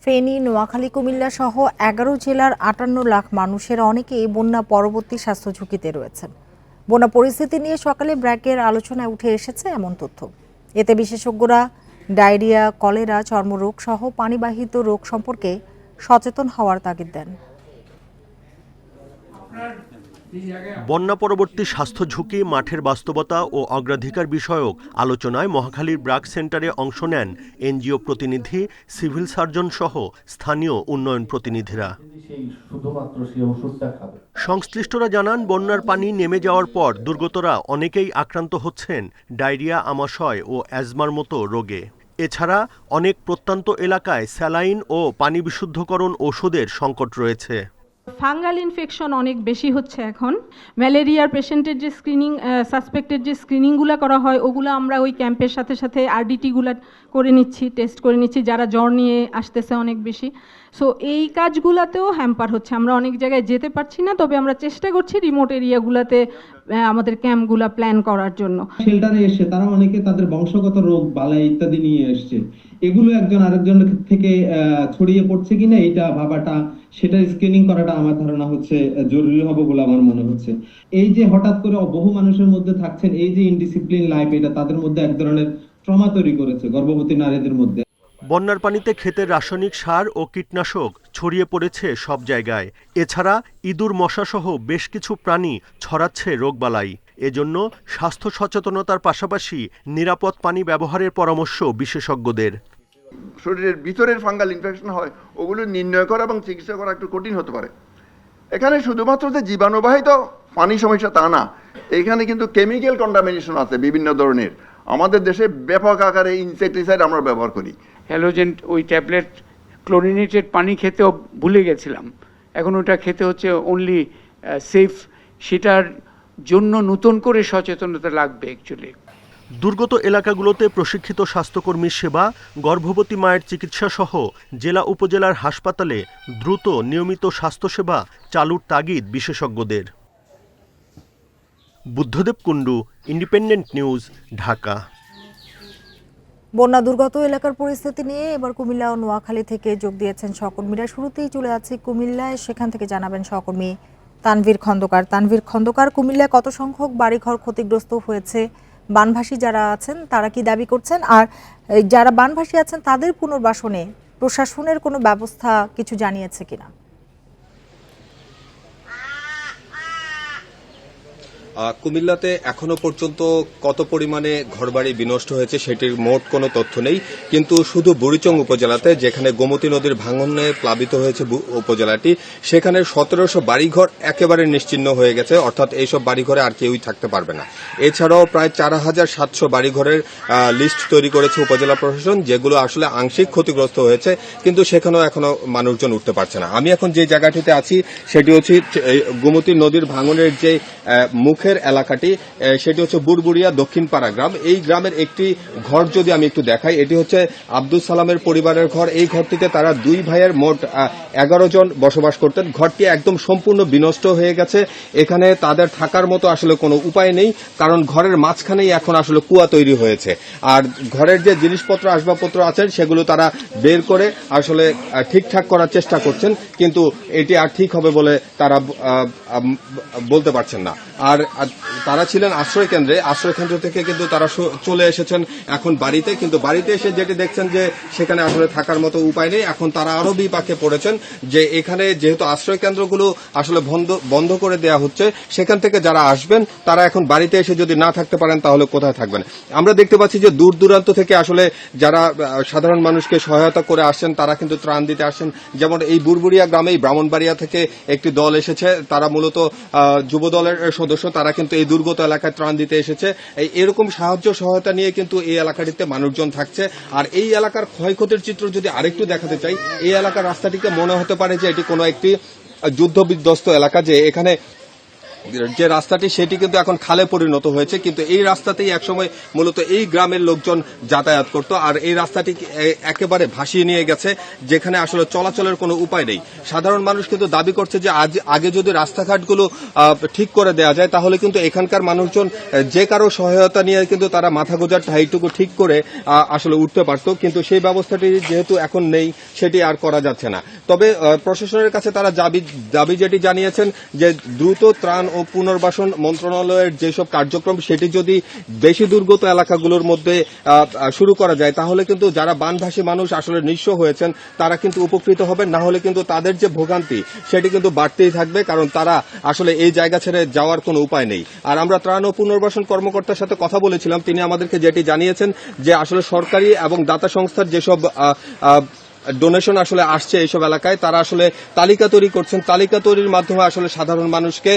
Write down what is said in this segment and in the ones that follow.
ফেনী, নোয়াখালী, কুমিল্লা সহ ১১ জেলার ৫৮ লাখ মানুষের অনেকেই বন্যা পরবর্তী স্বাস্থ্য ঝুঁকিতে রয়েছেন। বন্যা পরিস্থিতি নিয়ে সকালে ব্র্যাকের আলোচনায় উঠে এসেছে এমন তথ্য। এতে বিশেষজ্ঞরা ডায়রিয়া, কলেরা, চর্মরোগ সহ পানিবাহিত রোগ সম্পর্কে সচেতন হওয়ার তাগিদ দেন। বন্যা পরবর্তী স্বাস্থ্য ঝুঁকি, মাঠের বাস্তবতা ও অগ্রাধিকার বিষয়ক আলোচনায় মহাখালীর ব্র্যাক সেন্টারে অংশ নেন এনজিও প্রতিনিধি, সিভিল সার্জন সহ স্থানীয় উন্নয়ন প্রতিনিধিরা। সংশ্লিষ্টরা জানান, বন্যার পানি নেমে যাওয়ার পর দুর্গতরা অনেকেই আক্রান্ত হচ্ছেন ডায়রিয়া, আমাশয় ও অ্যাজমার মতো রোগে। এছাড়া অনেক প্রত্যন্ত এলাকায় স্যালাইন ও পানি বিশুদ্ধকরণ ওষুধের সংকট রয়েছে। ফাঙ্গাল ইনফেকশন অনেক বেশি হচ্ছে এখন। ম্যালেরিয়ার পেশেন্টের যে স্ক্রিনিং, সাসপেক্টেড যে স্ক্রিনিংগুলো করা হয়, ওগুলো আমরা ওই ক্যাম্পের সাথে সাথে আরডিটিগুলো করে নিচ্ছি, টেস্ট করে নিচ্ছি, যারা জ্বর নিয়ে আসতেছে অনেক বেশি। সো এই কাজগুলোতেও হ্যাম্পার হচ্ছে। আমরা অনেক জায়গায় যেতে পারছি না, তবে আমরা চেষ্টা করছি রিমোট এরিয়াগুলোতে আমাদের ক্যাম্পগুলো প্ল্যান করার জন্য। শেল্টারে এসে তারা অনেকে তাদের বংশগত রোগ, বালাই ইত্যাদি নিয়ে এসছে। এগুলো একজন আরেকজন থেকে ছড়িয়ে পড়ছে কিনা এটা ভাবাটা, সেটা স্ক্রিনিং করাটা আমার ধারণা হচ্ছে জরুরি হবে বলে আমার মনে হচ্ছে। এই যে হঠাৎ করে বহু মানুষের মধ্যে থাকছেন, এই যে ইনডিসিপ্লিন লাইফ, এটা তাদের মধ্যে এক ধরনের ট্রমা তৈরি করেছে গর্ভবতী নারীদের মধ্যে। বন্যার পানিতে ক্ষেতের রাসায়নিক সার ও কীটনাশক ছড়িয়ে পড়েছে সব জায়গায়। এছাড়া ইঁদুর, মশাসহ বেশ কিছু প্রাণী ছড়াচ্ছে রোগবালাই। এজন্য স্বাস্থ্য সচেতনতার পাশাপাশি নিরাপদ পানি ব্যবহারের পরামর্শ বিশেষজ্ঞদের। শরীরের ভিতরের ফাঙ্গাল ইনফেকশন হয়, ওগুলো নির্ণয় করা এবং চিকিৎসা করা একটু কঠিন হতে পারে। এখানে শুধুমাত্র যে জীবাণুবাহিত পানি সমস্যা তা না, এখানে কিন্তু কেমিক্যাল কন্টামিনেশন আছে বিভিন্ন ধরনের। আমাদের দেশে ব্যাপক আকারে ইনসেক্টিসাইড আমরা ব্যবহার করি। হ্যালোজেন ওই ট্যাবলেট ক্লোরিনেটেড পানি খেতেও ভুলে গেছিলাম, এখন ওটা খেতে হচ্ছে অনলি সেফ। সেটার জন্য নতুন করে সচেতনতা লাগবে অ্যাকচুয়ালি। দুর্গত এলাকাগুলোতে প্রশিক্ষিত স্বাস্থ্যকর্মীর সেবা, গর্ভবতী মায়ের চিকিৎসা সহ জেলা উপজেলার হাসপাতালে দ্রুত নিয়মিত স্বাস্থ্যসেবা চালুর তাগিদ বিশেষজ্ঞদের। Buddhadeb Kundu, independent news, Dhaka. বন্যা দুর্গত এলাকার পরিস্থিতি নিয়ে এবার কুমিল্লা ও নোয়াখালী থেকে যোগ দিয়েছেন সহকর্মীরা। শুরুতেই চলে যাচ্ছি কুমিল্লায়, সেখান থেকে জানাবেন সহকর্মী তানভীর খন্দকার। তানভীর খন্দকার, কুমিল্লায় কত সংখ্যক বাড়িঘর ক্ষতিগ্রস্ত হয়েছে? বানভাসী যারা আছেন তারা কি দাবি করছেন? আর যারা বানভাসী আছেন তাদের পুনর্বাসনে প্রশাসনের কোনো ব্যবস্থা কিছু জানিয়েছে কিনা? কুমিল্লাতে এখনো পর্যন্ত কত পরিমাণে ঘরবাড়ি বিনষ্ট হয়েছে সেটির মোট কোনো তথ্য নেই, কিন্তু শুধু বুড়িচং উপজেলাতে, যেখানে গোমতী নদীর ভাঙনে প্লাবিত হয়েছে উপজেলাটি, সেখানে 1700 বাড়িঘর একেবারে নিশ্চিহ্ন হয়ে গেছে, অর্থাৎ এইসব বাড়িঘরে আর কেউই থাকতে পারবে না। এছাড়াও প্রায় 4700 বাড়িঘরের লিস্ট তৈরি করেছে উপজেলা প্রশাসন, যেগুলো আসলে আংশিক ক্ষতিগ্রস্ত হয়েছে, কিন্তু সেখানেও এখনো মানুষজন উঠতে পারছে না। আমি এখন যে জায়গাটিতে আছি সেটি হচ্ছে গোমতী নদীর ভাঙনের যে মুখের এলাকাটি, সেটি হচ্ছে বুড়বুড়িয়া দক্ষিণ পাড়া গ্রাম। এই গ্রামের একটি ঘর যদি আমি একটু দেখাই, এটি হচ্ছে আব্দুল সালামের পরিবারের ঘর। এই ঘরটিতে তারা দুই ভাইয়ের মোট 11 জন বসবাস করতেন। ঘরটি একদম সম্পূর্ণ বিনষ্ট হয়ে গেছে। এখানে তাদের থাকার মতো আসলে কোনো উপায় নেই, কারণ ঘরের মাঝখানেই এখন আসলে কুয়া তৈরি হয়েছে। আর ঘরের যে জিনিসপত্র, আসবাবপত্র আছেন, সেগুলো তারা বের করে আসলে ঠিকঠাক করার চেষ্টা করছেন, কিন্তু এটি আর ঠিক হবে বলে তারা বলতে পারছেন না। আর তারা ছিলেন আশ্রয় কেন্দ্র থেকে কিন্তু তারা চলে এসেছেন এখন বাড়িতে, কিন্তু বাড়িতে এসে যেটি দেখছেন যে সেখানে আসলে থাকার মতো উপায় নেই। এখন তারা আরো বিপাকে পড়েছেন যে এখানে যেহেতু আশ্রয় কেন্দ্রগুলো আসলে বন্ধ করে দেওয়া হচ্ছে, সেখান থেকে যারা আসবেন তারা এখন বাড়িতে এসে যদি না থাকতে পারেন তাহলে কোথায় থাকবেন? আমরা দেখতে পাচ্ছি যে দূর দূরান্ত থেকে আসলে যারা সাধারণ মানুষকে সহায়তা করে আসছেন তারা কিন্তু ত্রাণ দিতে আসছেন। যেমন এই বুড়বুড়িয়া গ্রামেই ব্রাহ্মণবাড়িয়া থেকে একটি দল এসেছে, তারা মূলত যুব দলের সদস্য, তারা কিন্তু এই দুর্গত এলাকায় ত্রাণ দিতে এসেছে। এরকম সাহায্য সহায়তা নিয়ে কিন্তু এই এলাকাটিতে মানুষজন থাকছে। আর এই এলাকার ক্ষয়ক্ষতির চিত্র যদি আরেকটু দেখাতে চাই, এই এলাকার রাস্তাটিকে মনে হতে পারে যে এটি কোনো একটি যুদ্ধ বিধ্বস্ত এলাকা, যে এখানে যে রাস্তাটি সেটি কিন্তু এখন খালে পরিণত হয়েছে, কিন্তু এই রাস্তাতেই একসময় মূলত এই গ্রামের লোকজন যাতায়াত করত, আর এই রাস্তাটি একেবারে ভাসিয়ে নিয়ে গেছে, যেখানে আসলে চলাচলের কোনো উপায় নেই। সাধারণ মানুষ কিন্তু দাবি করছে যে আগে যদি রাস্তাঘাটগুলো ঠিক করে দেওয়া যায় তাহলে কিন্তু এখানকার মানুষজন যে কারো সহায়তা নিয়ে কিন্তু তারা মাথা গোঁজার ঠাইটুকু ঠিক করে আসলে উঠতে পারত, কিন্তু সেই ব্যবস্থাটি যেহেতু এখন নেই সেটি আর করা যাচ্ছে না। তবে প্রশাসনের কাছে তারা দাবি যেটি জানিয়েছেন যে দ্রুত ত্রাণ ও পুনর্বাসন মন্ত্রণালয়ের যেসব কার্যক্রম সেটি যদি বেশি দুর্গত এলাকাগুলোর মধ্যে শুরু করা যায় তাহলে কিন্তু যারা বানভাসী মানুষ আসলে নিঃস্ব হয়েছেন তারা কিন্তু উপকৃত হবেন, না হলে কিন্তু তাদের যে ভোগান্তি সেটি কিন্তু বাড়তেই থাকবে, কারণ তারা আসলে এই জায়গা ছেড়ে যাওয়ার কোনো উপায় নেই। আর আমরা ত্রাণ ও পুনর্বাসন কর্মকর্তার সাথে কথা বলেছিলাম, তিনি আমাদেরকে যেটি জানিয়েছেন যে আসলে সরকারি এবং দাতা সংস্থার যেসব ডোনেশন আসলে আসছে এইসব এলাকায় তারা আসলে তালিকা তৈরি করছেন। তালিকা তৈরির মাধ্যমে আসলে সাধারণ মানুষকে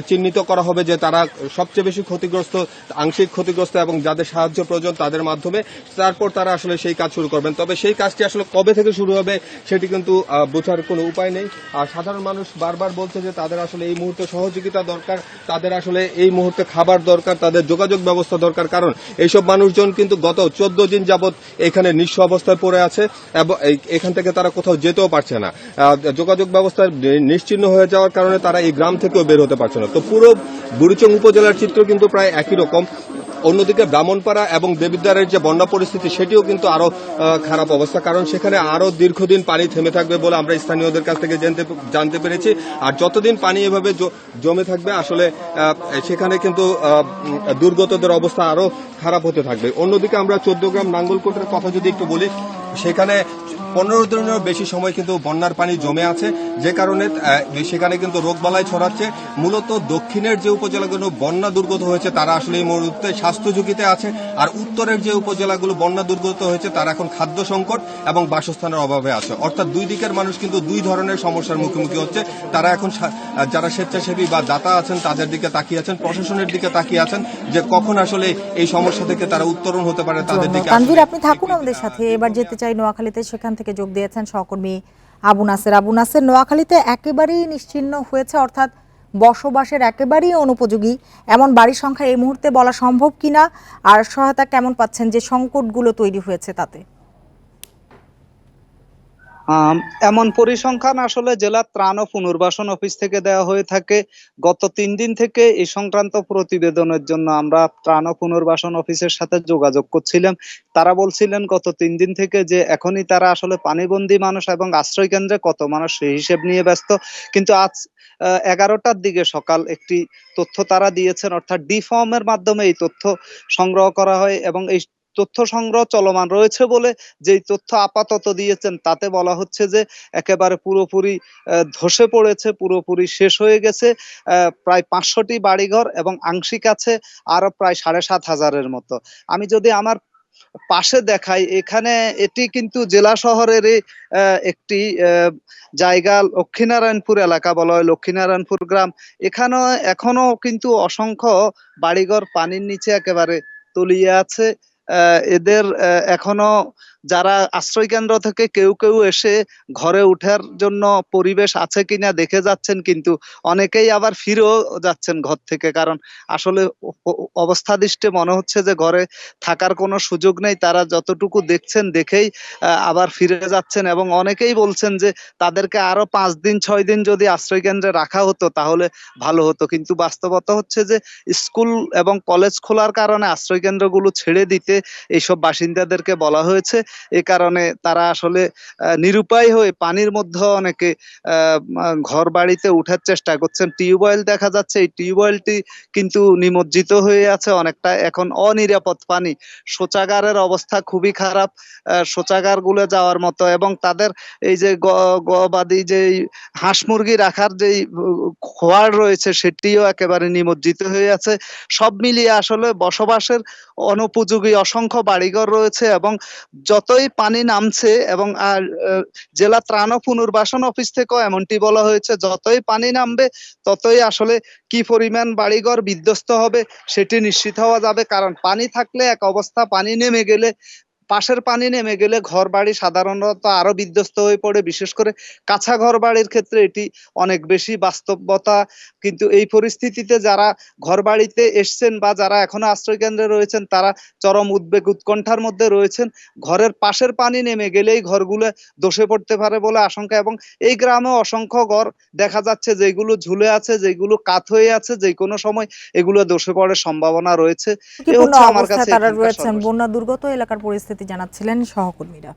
চিহ্নিত করা হবে যে তারা সবচেয়ে বেশি ক্ষতিগ্রস্ত, আংশিক ক্ষতিগ্রস্ত এবং যাদের সাহায্য প্রয়োজন তাদের মাধ্যমে তারপর তারা আসলে সেই কাজ শুরু করবেন। তবে সেই কাজটি আসলে কবে থেকে শুরু হবে সেটি কিন্তু বোঝার কোনো উপায় নেই। আর সাধারণ মানুষ বারবার বলছে যে তাদের আসলে এই মুহূর্তে সহযোগিতা দরকার, তাদের আসলে এই মুহূর্তে খাবার দরকার, তাদের যোগাযোগ ব্যবস্থা দরকার, কারণ এইসব মানুষজন কিন্তু গত 14 দিন যাবৎ এখানে নিঃস্ব অবস্থায় পড়ে আছে এবং এখান থেকে তারা কোথাও যেতেও পারছে না। যোগাযোগ ব্যবস্থা নিশ্চিহ্ন হয়ে যাওয়ার কারণে তারা এই গ্রাম থেকেও বের হতে পারছে না। তো পুরো বুড়িচং উপজেলার চিত্র কিন্তু প্রায় একই রকম। অন্যদিকে ব্রাহ্মণপাড়া এবং দেবিদ্বারের যে বন্যা পরিস্থিতি সেটিও কিন্তু আরো খারাপ অবস্থা, কারণ সেখানে আরো দীর্ঘদিন পানি থেমে থাকবে বলে আমরা স্থানীয়দের কাছ থেকে জানতে পেরেছি। আর যতদিন পানি এভাবে জমে থাকবে আসলে সেখানে কিন্তু দুর্গতদের অবস্থা আরো খারাপ হতে থাকবে। অন্যদিকে আমরা 14 গ্রাম নাঙ্গলকোটের কথা যদি একটু বলি, সেখানে 15 দিনেরও বেশি সময় কিন্তু বন্যার পানি জমে আছে, যে কারণে সেখানে কিন্তু রোগবালাই ছড়াচ্ছে। মূলত দক্ষিণের যে উপজেলাগুলো বন্যা দুর্গত হয়েছে তারা আসলে এই মুহূর্তে স্বাস্থ্য ঝুঁকিতে আছে, আর উত্তরের যে উপজেলাগুলো বন্যা দুর্গত হয়েছে তারা এখন খাদ্য সংকট এবং বাসস্থানের অভাবে আছে। অর্থাৎ দুই দিকের মানুষ কিন্তু দুই ধরনের সমস্যার মুখোমুখি হচ্ছে। তারা এখন যারা স্বেচ্ছাসেবী বা দাতা আছেন তাদের দিকে তাকিয়ে আছেন, প্রশাসনের দিকে তাকিয়ে আছেন যে কখন আসলে এই সমস্যা থেকে তারা উত্তরণ হতে পারে তাদের দিকে। তানভীর, আপনি থাকুন আমাদের সাথে। এবার যেতে চাই নোয়াখালীতে, সেখান থেকে যোগ দিয়েছেন সহকর্মী আবু নাসের। আবু নাসের, নোয়াখালীতে একেবারেই নিশ্চিহ্ন হয়েছে, অর্থাৎ বসবাসের একেবারেই অনুপযোগী এমন বাড়ির সংখ্যা এই মুহূর্তে বলা সম্ভব কিনা, আর সহায়তা কেমন পাচ্ছেন যে সংকটগুলো তৈরি হয়েছে তাতে? এমন পরিসংখ্যান আসলে জেলা ত্রাণ ও পুনর্বাসন অফিস থেকে দেওয়া হয়ে থাকে। গত 3 দিন থেকে এই সংক্রান্ত প্রতিবেদনের জন্য আমরা ত্রাণ ও পুনর্বাসন অফিসের সাথে যোগাযোগ করছিলাম। তারা বলছিলেন গত 3 দিন থেকে যে এখনই তারা আসলে পানিবন্দী মানুষ এবং আশ্রয় কেন্দ্রে কত মানুষ সেই হিসেব নিয়ে ব্যস্ত। কিন্তু আজ 11টার দিকে সকাল একটি তথ্য তারা দিয়েছেন, অর্থাৎ ডি ফর্মের মাধ্যমে এই তথ্য সংগ্রহ করা হয় এবং এই তথ্য সংগ্রহ চলমান রয়েছে বলে যেই তথ্য আপাতত দিয়েছেন তাতে বলা হচ্ছে যে একেবারে পুরোপুরি ধসে পড়েছে, পুরোপুরি শেষ হয়ে গেছে প্রায় 500টি বাড়িঘর এবং আংশিক আছে আরো প্রায় 7,500-এর মতো। আমি যদি আমার পাশে দেখাই, এখানে এটি কিন্তু জেলা শহরেরই একটি জায়গা, লক্ষ্মীনারায়ণপুর এলাকা বলা হয়, লক্ষ্মীনারায়ণপুর গ্রাম। এখানে এখনো কিন্তু অসংখ্য বাড়িঘর পানির নিচে একেবারে তলিয়ে আছে। এদের এখনো যারা আশ্রয় কেন্দ্র থেকে কেউ কেউ এসে ঘরে ওঠার জন্য পরিবেশ আছে কিনা দেখে যাচ্ছেন, কিন্তু অনেকেই আবার ফিরেও যাচ্ছেন ঘর থেকে, কারণ আসলে অবস্থা দৃষ্টে মনে হচ্ছে যে ঘরে থাকার কোনো সুযোগ নেই। তারা যতটুকু দেখছেন দেখেই আবার ফিরে যাচ্ছেন এবং অনেকেই বলছেন যে তাদেরকে আরো 5 দিন 6 দিন যদি আশ্রয় কেন্দ্রে রাখা হতো তাহলে ভালো হতো, কিন্তু বাস্তবতা হচ্ছে যে স্কুল এবং কলেজ খোলার কারণে আশ্রয় কেন্দ্রগুলো ছেড়ে দিতে এইসব বাসিন্দাদেরকে বলা হয়েছে। এ কারণে তারা আসলে নিরুপায় হয়ে পানির মধ্যে অনেকে ঘর বাড়িতে উঠার চেষ্টা করছেন। টিউবওয়েল দেখা যাচ্ছে, এই টিউবওয়েলটি কিন্তু নিমজ্জিত হয়ে আছে অনেকটা, এখন অনিরাপদ পানি। শৌচাগারের অবস্থা খুবই খারাপ, শৌচাগার গুলো যাওয়ার মতো, এবং তাদের এই যে গবাদি যে হাঁস মুরগি রাখার যে খোয়ার রয়েছে সেটিও একেবারে নিমজ্জিত হয়ে আছে। সব মিলিয়ে আসলে বসবাসের অনুপযোগী অসংখ্য বাড়িঘর রয়েছে এবং যতই পানি নামছে, এবং জেলা ত্রাণ ও পুনর্বাসন অফিস থেকেও এমনটি বলা হয়েছে, যতই পানি নামবে ততই আসলে কি পরিমাণ বাড়িঘর বিধ্বস্ত হবে সেটি নিশ্চিত হওয়া যাবে। কারণ পানি থাকলে এক অবস্থা, পানি নেমে গেলে পাশের পানি নেমে গেলে ঘর বাড়ি সাধারণত আরো বিধ্বস্ত হয়ে পড়ে, বিশেষ করে কাঁচা ঘর বাড়ির ক্ষেত্রে এটি অনেক বেশি বাস্তবতা। কিন্তু এই পরিস্থিতিতে যারা ঘর বাড়িতে এসছেন বা যারা এখনো আশ্রয় কেন্দ্রে রয়েছেন তারা চরম উদ্বেগ উৎকণ্ঠার মধ্যে রয়েছেন। ঘরের পাশের পানি নেমে গেলেই ঘরগুলো ধসে পড়তে পারে বলে আশঙ্কা, এবং এই গ্রামে অসংখ্য ঘর দেখা যাচ্ছে যেগুলো ঝুলে আছে, যেগুলো কাত হয়ে আছে, যে কোনো সময় এগুলো ধসে পড়ার সম্ভাবনা রয়েছে। এ ঝুঁকিপূর্ণ হচ্ছে আমার অবস্থায় কাছে তারা এখানকার রয়েছেন। সর্বশেষ। বন্যা দুর্গত এলাকার পরিস্থিতি জানাচ্ছিলেন সহকর্মীরা।